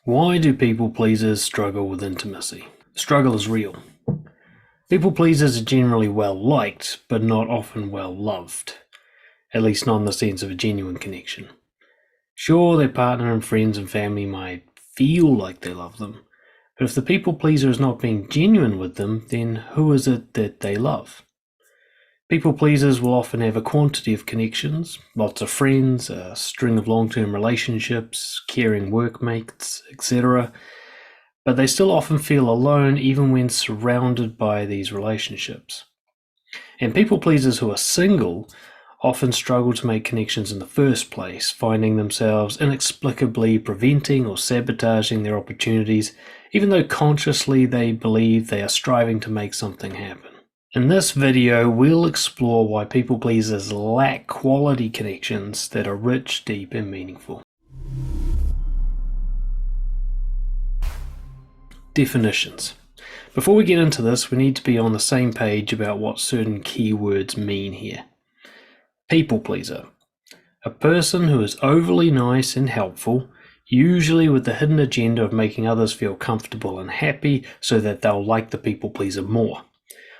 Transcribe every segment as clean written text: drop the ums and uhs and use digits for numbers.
Why do people pleasers struggle with intimacy? The struggle is real. People pleasers are generally well liked, but not often well loved, at least not in the sense of a genuine connection. Sure, their partner and friends and family might feel like they love them, but if the people pleaser is not being genuine with them, then who is it that they love? People pleasers will often have a quantity of connections, lots of friends, a string of long-term relationships, caring workmates, etc., but they still often feel alone even when surrounded by these relationships. And people pleasers who are single often struggle to make connections in the first place, finding themselves inexplicably preventing or sabotaging their opportunities, even though consciously they believe they are striving to make something happen. In this video, we'll explore why people pleasers lack quality connections that are rich, deep, and meaningful. Definitions. Before we get into this, we need to be on the same page about what certain keywords mean here. People pleaser. A person who is overly nice and helpful, usually with the hidden agenda of making others feel comfortable and happy so that they'll like the people pleaser more.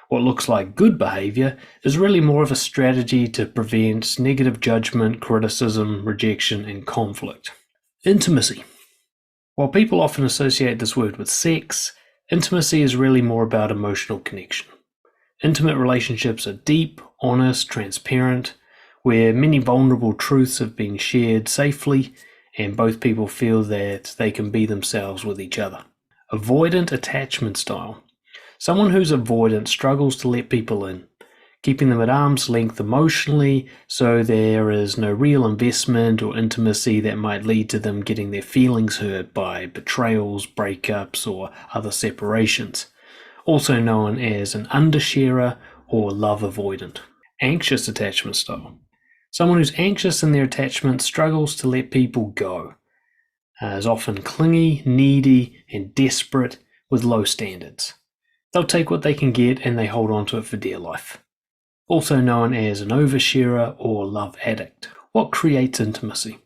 What looks like good behavior is really more of a strategy to prevent negative judgment, criticism, rejection, and conflict. Intimacy. While people often associate this word with sex, intimacy is really more about emotional connection. Intimate relationships are deep, honest, transparent, where many vulnerable truths have been shared safely, and both people feel that they can be themselves with each other. Avoidant attachment style. Someone who's avoidant struggles to let people in, keeping them at arm's length emotionally so there is no real investment or intimacy that might lead to them getting their feelings hurt by betrayals, breakups, or other separations. Also known as an undersharer or love avoidant. Anxious attachment style. Someone who's anxious in their attachment struggles to let people go, is often clingy, needy, and desperate with low standards. They'll take what they can get and they hold on to it for dear life. Also known as an oversharer or love addict. What creates intimacy?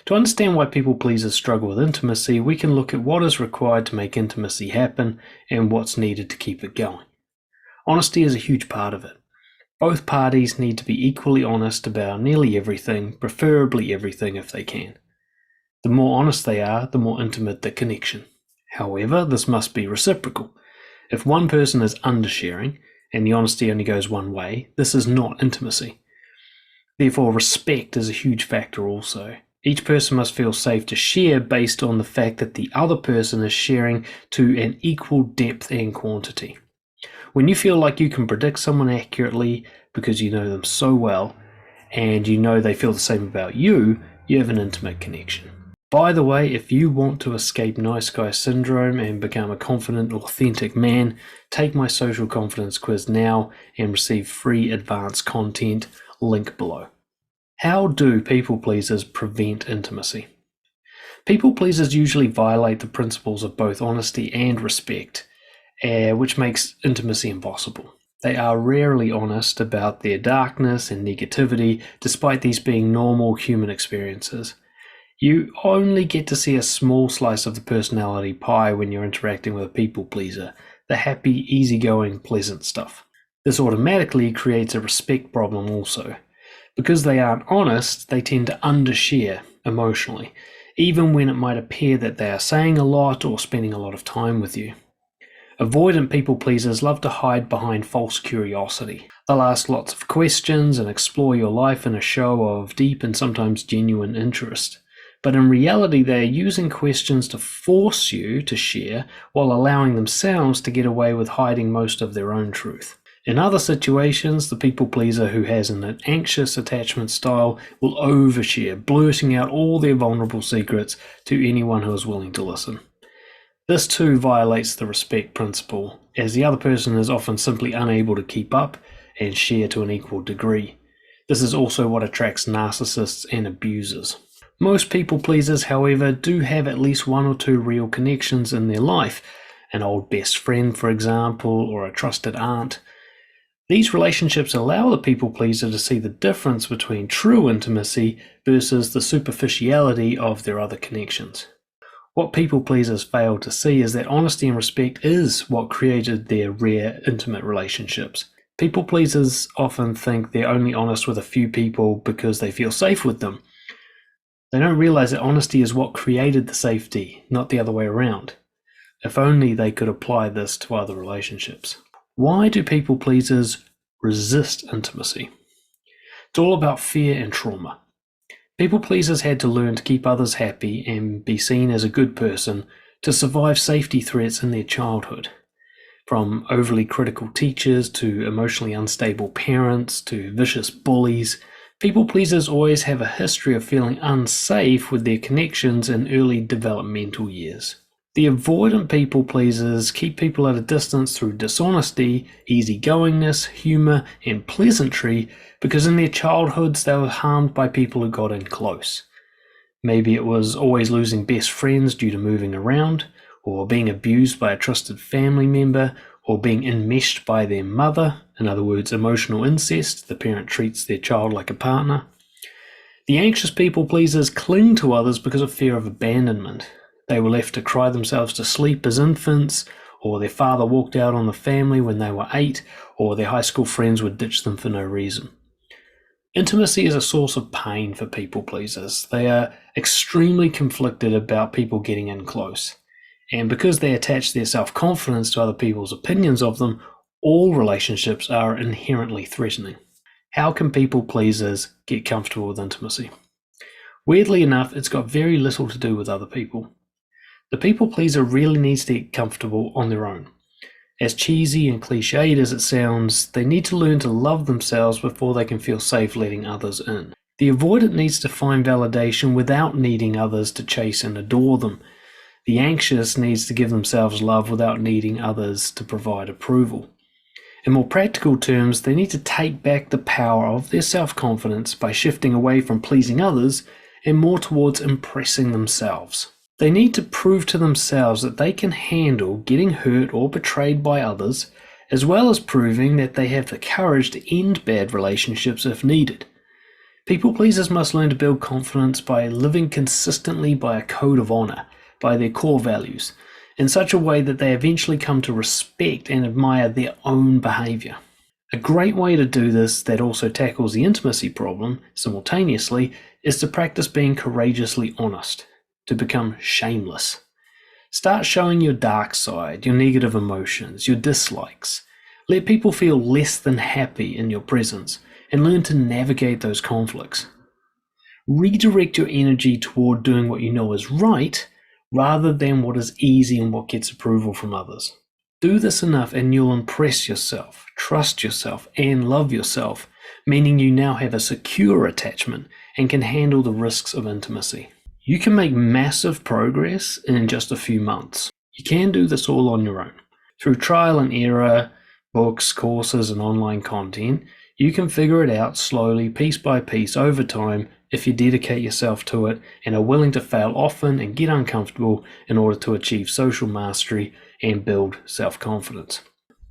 To understand why people pleasers struggle with intimacy, we can look at what is required to make intimacy happen and what's needed to keep it going. Honesty is a huge part of it. Both parties need to be equally honest about nearly everything, preferably everything if they can. The more honest they are, the more intimate the connection. However, this must be reciprocal. If one person is undersharing, and the honesty only goes one way, this is not intimacy. Therefore, respect is a huge factor also. Each person must feel safe to share based on the fact that the other person is sharing to an equal depth and quantity. When you feel like you can predict someone accurately because you know them so well, and you know they feel the same about you, you have an intimate connection. By the way, if you want to escape nice guy syndrome and become a confident, authentic man, take my social confidence quiz now and receive free advanced content, link below. How do people pleasers prevent intimacy? People pleasers usually violate the principles of both honesty and respect, which makes intimacy impossible. They are rarely honest about their darkness and negativity, despite these being normal human experiences. You only get to see a small slice of the personality pie when you're interacting with a people pleaser, the happy, easygoing, pleasant stuff. This automatically creates a respect problem also. Because they aren't honest, they tend to undershare emotionally, even when it might appear that they are saying a lot or spending a lot of time with you. Avoidant people pleasers love to hide behind false curiosity. They'll ask lots of questions and explore your life in a show of deep and sometimes genuine interest. But in reality, they are using questions to force you to share while allowing themselves to get away with hiding most of their own truth. In other situations, the people pleaser who has an anxious attachment style will overshare, blurting out all their vulnerable secrets to anyone who is willing to listen. This too violates the respect principle, as the other person is often simply unable to keep up and share to an equal degree. This is also what attracts narcissists and abusers. Most people pleasers, however, do have at least one or two real connections in their life, an old best friend, for example, or a trusted aunt. These relationships allow the people pleaser to see the difference between true intimacy versus the superficiality of their other connections. What people pleasers fail to see is that honesty and respect is what created their rare, intimate relationships. People pleasers often think they're only honest with a few people because they feel safe with them. They don't realize that honesty is what created the safety, not the other way around. If only they could apply this to other relationships. Why do people pleasers resist intimacy? It's all about fear and trauma. People pleasers had to learn to keep others happy and be seen as a good person to survive safety threats in their childhood. From overly critical teachers to emotionally unstable parents to vicious bullies, people pleasers always have a history of feeling unsafe with their connections in early developmental years. The avoidant people pleasers keep people at a distance through dishonesty, easygoingness, humour, and pleasantry because in their childhoods they were harmed by people who got in close. Maybe it was always losing best friends due to moving around, or being abused by a trusted family member, or being enmeshed by their mother, in other words, emotional incest, the parent treats their child like a partner. The anxious people pleasers cling to others because of fear of abandonment. They were left to cry themselves to sleep as infants, or their father walked out on the family when they were 8, or their high school friends would ditch them for no reason. Intimacy is a source of pain for people pleasers. They are extremely conflicted about people getting in close. And because they attach their self-confidence to other people's opinions of them, all relationships are inherently threatening. How can people pleasers get comfortable with intimacy? Weirdly enough, it's got very little to do with other people. The people pleaser really needs to get comfortable on their own. As cheesy and cliched as it sounds, they need to learn to love themselves before they can feel safe letting others in. The avoidant needs to find validation without needing others to chase and adore them. The anxious needs to give themselves love without needing others to provide approval. In more practical terms, they need to take back the power of their self-confidence by shifting away from pleasing others and more towards impressing themselves. They need to prove to themselves that they can handle getting hurt or betrayed by others, as well as proving that they have the courage to end bad relationships if needed. People pleasers must learn to build confidence by living consistently by a code of honor, by their core values, in such a way that they eventually come to respect and admire their own behavior. A great way to do this that also tackles the intimacy problem simultaneously is to practice being courageously honest, to become shameless. Start showing your dark side, your negative emotions, your dislikes. Let people feel less than happy in your presence and learn to navigate those conflicts. Redirect your energy toward doing what you know is right rather than what is easy and what gets approval from others. Do this enough and you'll impress yourself, trust yourself, and love yourself, meaning you now have a secure attachment and can handle the risks of intimacy. You can make massive progress in just a few months. You can do this all on your own. Through trial and error, books, courses, and online content, you can figure it out slowly, piece by piece, over time, if you dedicate yourself to it and are willing to fail often and get uncomfortable in order to achieve social mastery and build self-confidence.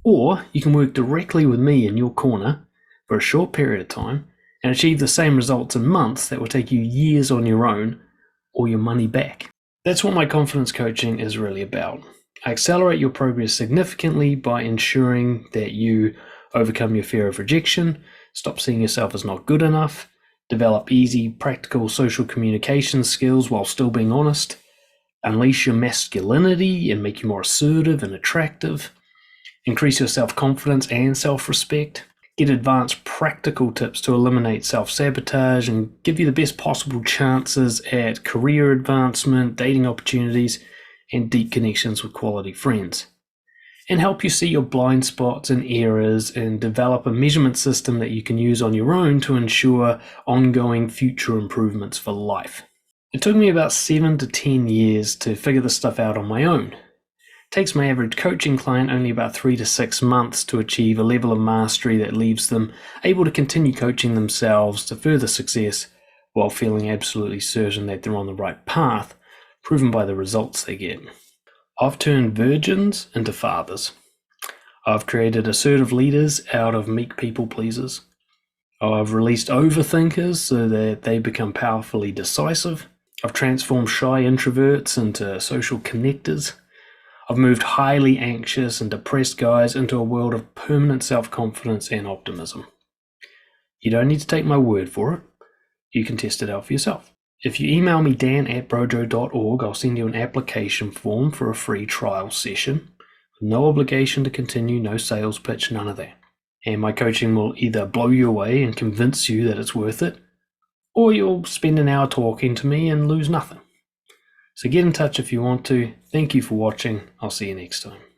Or you can work directly with me in your corner for a short period of time and achieve the same results in months that will take you years on your own or your money back. That's what my confidence coaching is really about. I accelerate your progress significantly by ensuring that you overcome your fear of rejection, stop seeing yourself as not good enough, develop easy, practical social communication skills while still being honest, unleash your masculinity and make you more assertive and attractive, increase your self-confidence and self-respect, get advanced practical tips to eliminate self-sabotage and give you the best possible chances at career advancement, dating opportunities, and deep connections with quality friends. And help you see your blind spots and errors and develop a measurement system that you can use on your own to ensure ongoing future improvements for life. It took me about 7 to 10 years to figure this stuff out on my own. Takes my average coaching client only about 3 to 6 months to achieve a level of mastery that leaves them able to continue coaching themselves to further success while feeling absolutely certain that they're on the right path, proven by the results they get. I've turned virgins into fathers. I've created assertive leaders out of meek people pleasers. I've released overthinkers so that they become powerfully decisive. I've transformed shy introverts into social connectors. I've moved highly anxious and depressed guys into a world of permanent self-confidence and optimism. You don't need to take my word for it. You can test it out for yourself. If you email me dan@brojo.org, I'll send you an application form for a free trial session. No obligation to continue, no sales pitch, none of that. And my coaching will either blow you away and convince you that it's worth it, or you'll spend an hour talking to me and lose nothing. So get in touch if you want to. Thank you for watching. I'll see you next time.